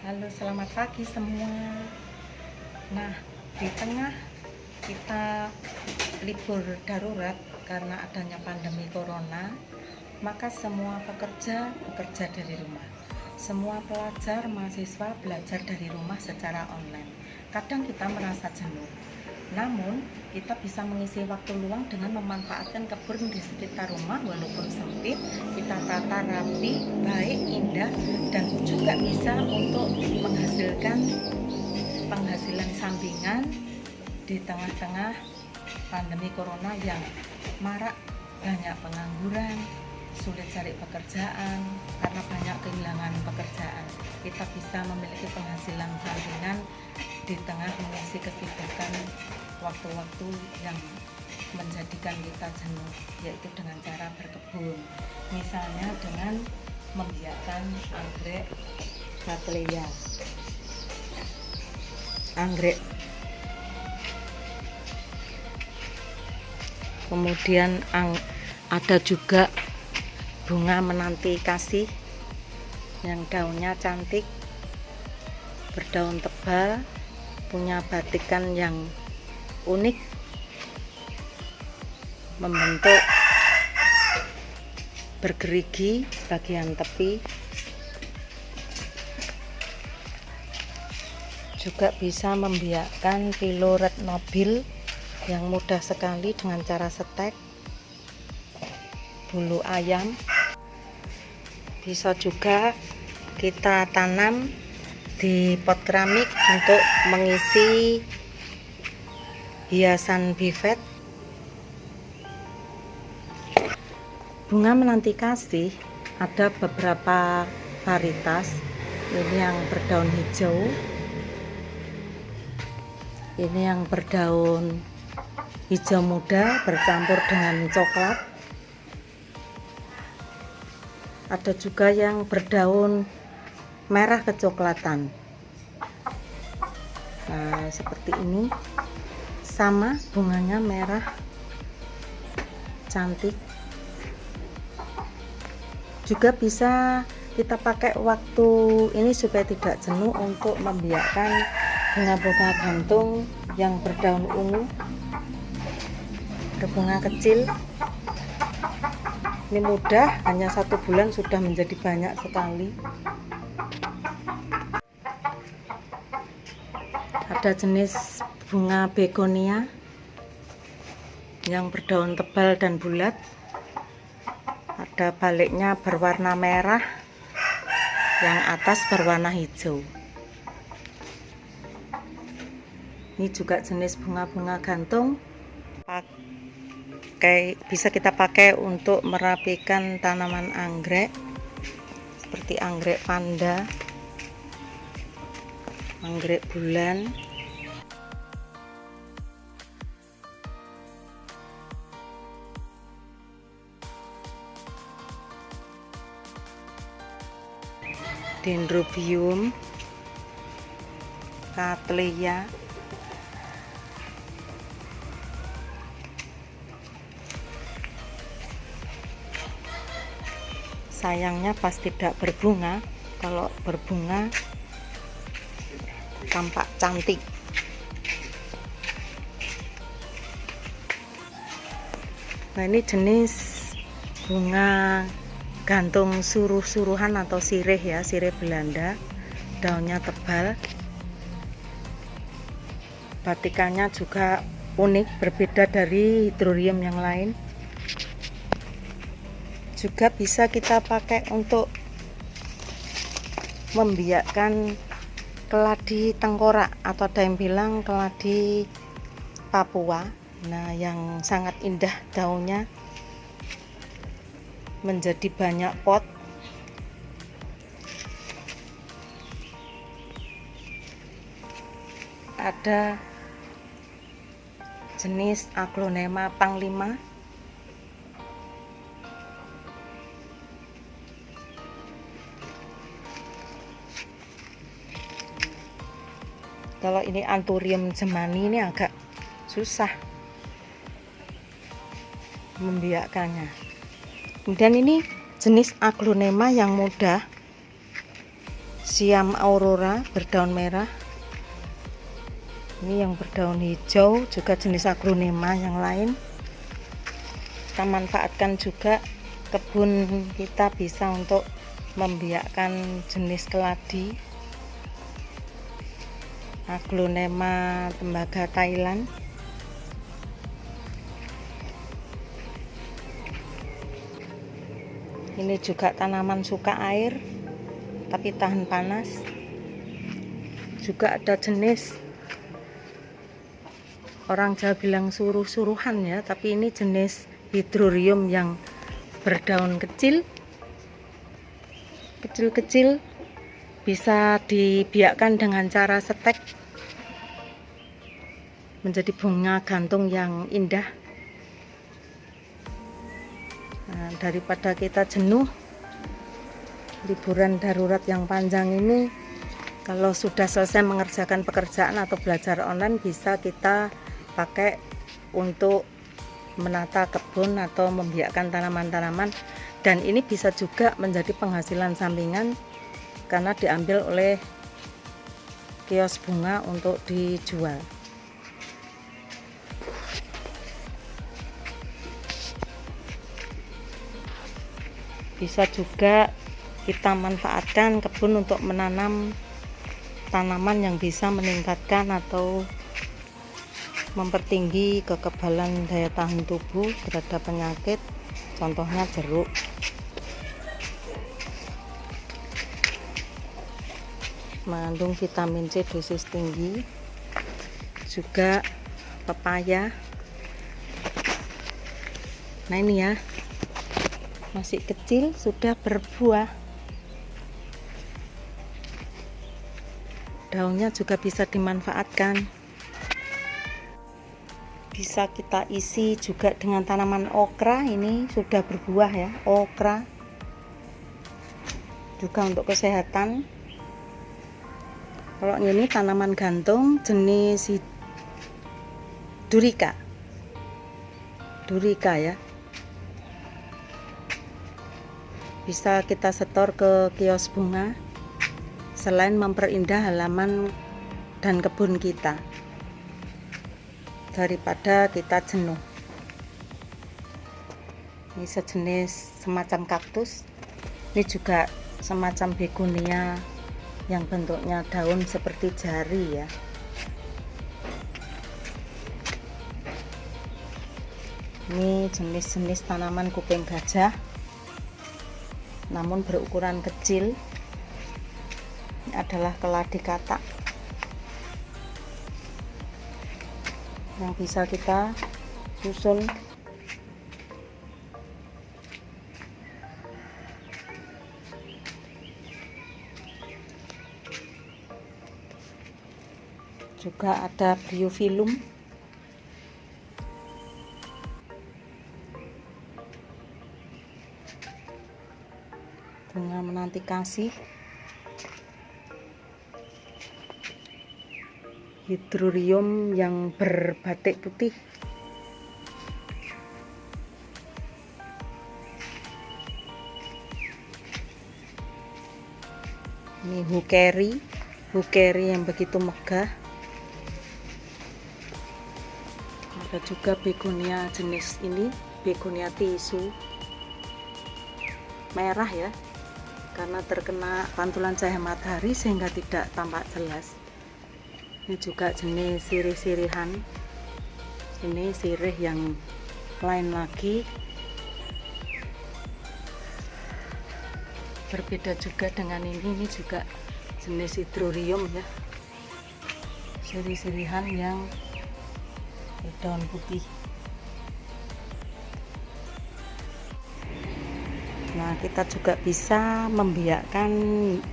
Halo, selamat pagi semua. Nah, di tengah kita libur darurat karena adanya pandemi corona, maka semua pekerja bekerja dari rumah. Semua pelajar, mahasiswa belajar dari rumah secara online. Kadang kita merasa jenuh. Namun, kita bisa mengisi waktu luang dengan memanfaatkan kebun di sekitar rumah walaupun sempit, kita tata rapi, baik, indah, dan juga bisa untuk menghasilkan penghasilan sampingan di tengah-tengah pandemi corona yang marak, banyak pengangguran, sulit cari pekerjaan karena banyak kehilangan pekerjaan. Kita bisa memiliki penghasilan sampingan di tengah mengisi kesibukan waktu-waktu yang menjadikan kita jenuh, yaitu dengan cara berkebun, misalnya dengan membiarkan anggrek Cattleya, anggrek, kemudian ada juga bunga menanti kasih yang daunnya cantik, berdaun tebal, punya batikan yang unik, membentuk bergerigi bagian tepi. Juga bisa membiakkan Philo Red Nobile yang mudah sekali dengan cara setek, bulu ayam. Bisa juga kita tanam di pot keramik untuk mengisi hiasan bivet. Bunga menanti kasih ada beberapa varietas. Ini yang berdaun hijau, ini yang berdaun hijau muda bercampur dengan coklat, ada juga yang berdaun merah kecoklatan. Nah, seperti ini, sama bunganya merah cantik. Juga bisa kita pakai waktu ini supaya tidak jenuh untuk membiarkan bunga-bunga gantung yang berdaun ungu, berbunga kecil. Ini mudah, hanya 1 bulan sudah menjadi banyak sekali. Ada jenis bunga begonia yang berdaun tebal dan bulat, ada baliknya berwarna merah, yang atas berwarna hijau. Ini juga jenis bunga-bunga gantung, bisa kita pakai untuk merapikan tanaman anggrek seperti anggrek panda, anggrek bulan. Dendrobium, Cattleya, sayangnya pas tidak berbunga. Kalau berbunga tampak cantik. Nah, ini jenis bunga gantung suruh-suruhan atau sirih ya, sirih Belanda, daunnya tebal, batikannya juga unik, berbeda dari hydrorium yang lain. Juga bisa kita pakai untuk membiakkan keladi tengkorak atau ada yang bilang keladi Papua. Nah, yang sangat indah daunnya, menjadi banyak pot. Ada jenis Aglonema Panglima, kalau ini Anthurium Zemani ini agak susah membiakkannya. Kemudian ini jenis Aglonema yang mudah, Siam aurora berdaun merah. Ini yang berdaun hijau juga jenis aglonema yang lain. Kita manfaatkan juga kebun kita bisa untuk membiakkan jenis keladi aglonema tembaga Thailand. Ini juga tanaman suka air tapi tahan panas. Juga ada jenis, orang Jawa bilang suruh-suruhan ya, tapi ini jenis hydrorium yang berdaun kecil-kecil, bisa dibiakkan dengan cara setek menjadi bunga gantung yang indah. Nah, daripada kita jenuh liburan darurat yang panjang ini, kalau sudah selesai mengerjakan pekerjaan atau belajar online, bisa kita pakai untuk menata kebun atau membiakkan tanaman-tanaman. Dan ini bisa juga menjadi penghasilan sampingan karena diambil oleh kios bunga untuk dijual. Bisa juga kita manfaatkan kebun untuk menanam tanaman yang bisa meningkatkan atau mempertinggi kekebalan daya tahan tubuh terhadap penyakit, contohnya jeruk. Mengandung vitamin C dosis tinggi. Juga pepaya. Nah ini ya, masih kecil sudah berbuah. Daunnya juga bisa dimanfaatkan. Bisa kita isi juga dengan tanaman okra. Ini sudah berbuah ya, okra. Juga untuk kesehatan. Kalau ini tanaman gantung jenis Durica ya. Bisa kita setor ke kios bunga selain memperindah halaman dan kebun kita daripada kita jenuh. Ini sejenis semacam kaktus. Ini juga semacam begonia yang bentuknya daun seperti jari ya. Ini jenis-jenis tanaman kuping gajah, namun berukuran kecil. Ini adalah keladi katak yang bisa kita susun. Juga ada Bryophyllum. Bunga menanti kasih. Hydrorium yang berbatik putih. Ini hukeri yang begitu megah. Ada juga begonia jenis ini, begonia tisu, merah ya, karena terkena pantulan cahaya matahari sehingga tidak tampak jelas. Ini juga jenis sirih-sirihan. Ini sirih yang lain lagi, berbeda juga dengan ini juga jenis hydrorium ya, sirih-sirihan yang daun putih. Nah, kita juga bisa membiakkan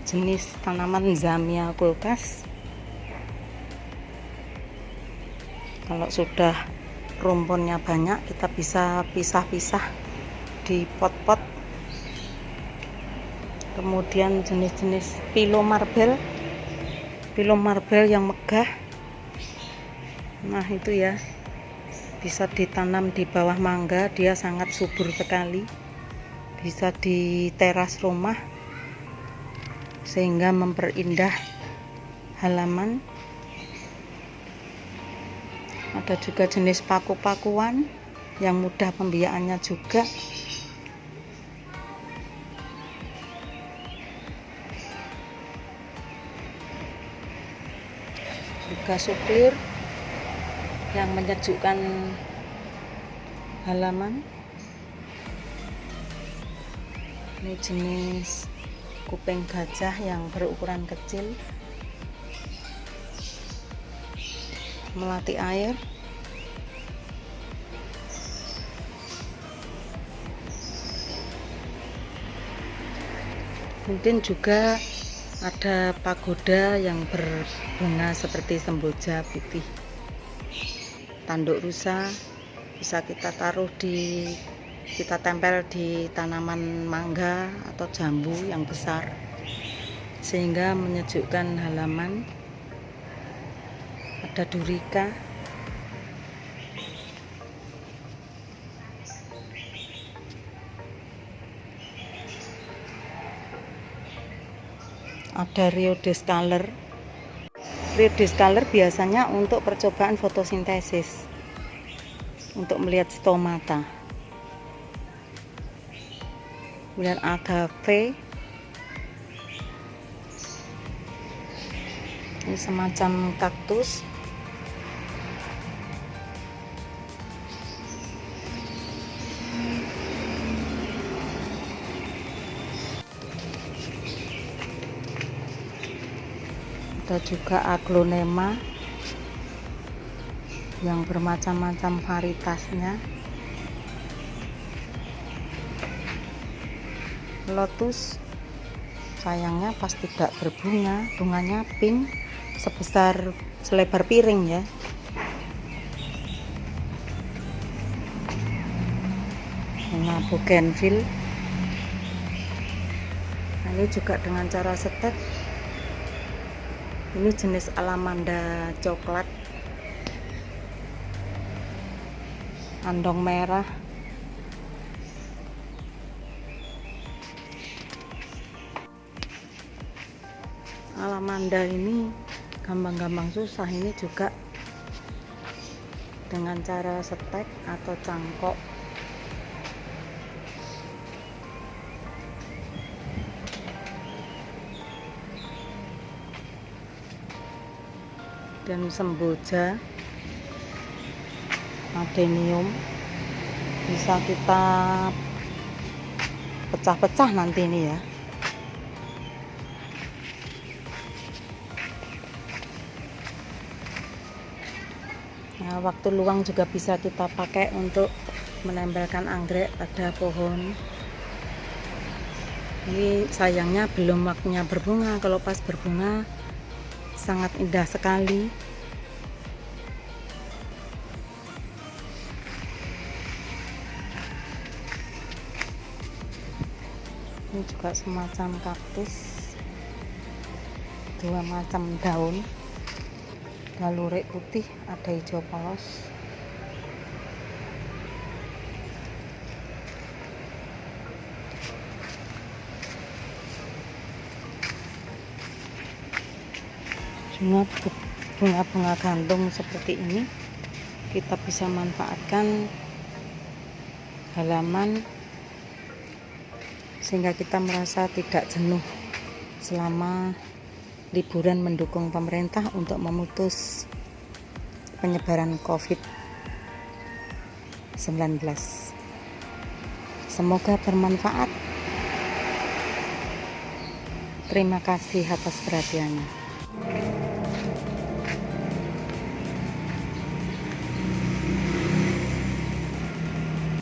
jenis tanaman Zamia kulkas. Kalau sudah rumpunnya banyak, kita bisa pisah-pisah di pot-pot. Kemudian jenis-jenis Philo Marble yang megah. Nah, itu ya, bisa ditanam di bawah mangga, dia sangat subur sekali. Bisa di teras rumah sehingga memperindah halaman. Ada juga jenis paku-pakuan yang mudah pembiayaannya juga. Juga suplir yang menyejukkan halaman. Ini jenis kuping gajah yang berukuran kecil, melati air. Mungkin juga ada pagoda yang berbunga seperti semboja putih. Tanduk rusa bisa kita kita tempel di tanaman mangga atau jambu yang besar, sehingga menyejukkan halaman. Ada durika, ada rhodescolor. Rhodescolor biasanya untuk percobaan fotosintesis, untuk melihat stomata. Kemudian agave, ini semacam kaktus. Ada juga aglonema yang bermacam-macam varietasnya. Lotus sayangnya pas tidak berbunga, bunganya pink selebar piring ya. Bunga bougainville. Nah, ini juga dengan cara setek. Ini jenis alamanda coklat, andong merah. Alamanda ini gampang-gampang susah, ini juga dengan cara setek atau cangkok. Dan semboja adenium bisa kita pecah-pecah nanti ini ya. Nah, waktu luang juga bisa kita pakai untuk menempelkan anggrek pada pohon. Ini sayangnya belum waktunya berbunga. Kalau pas berbunga sangat indah sekali. Ini juga semacam kaktus, dua macam daun, ada lurik putih, ada hijau polos. Bunga-bunga gantung seperti ini kita bisa manfaatkan halaman sehingga kita merasa tidak jenuh selama liburan mendukung pemerintah untuk memutus penyebaran COVID-19. Semoga bermanfaat. Terima kasih atas perhatiannya.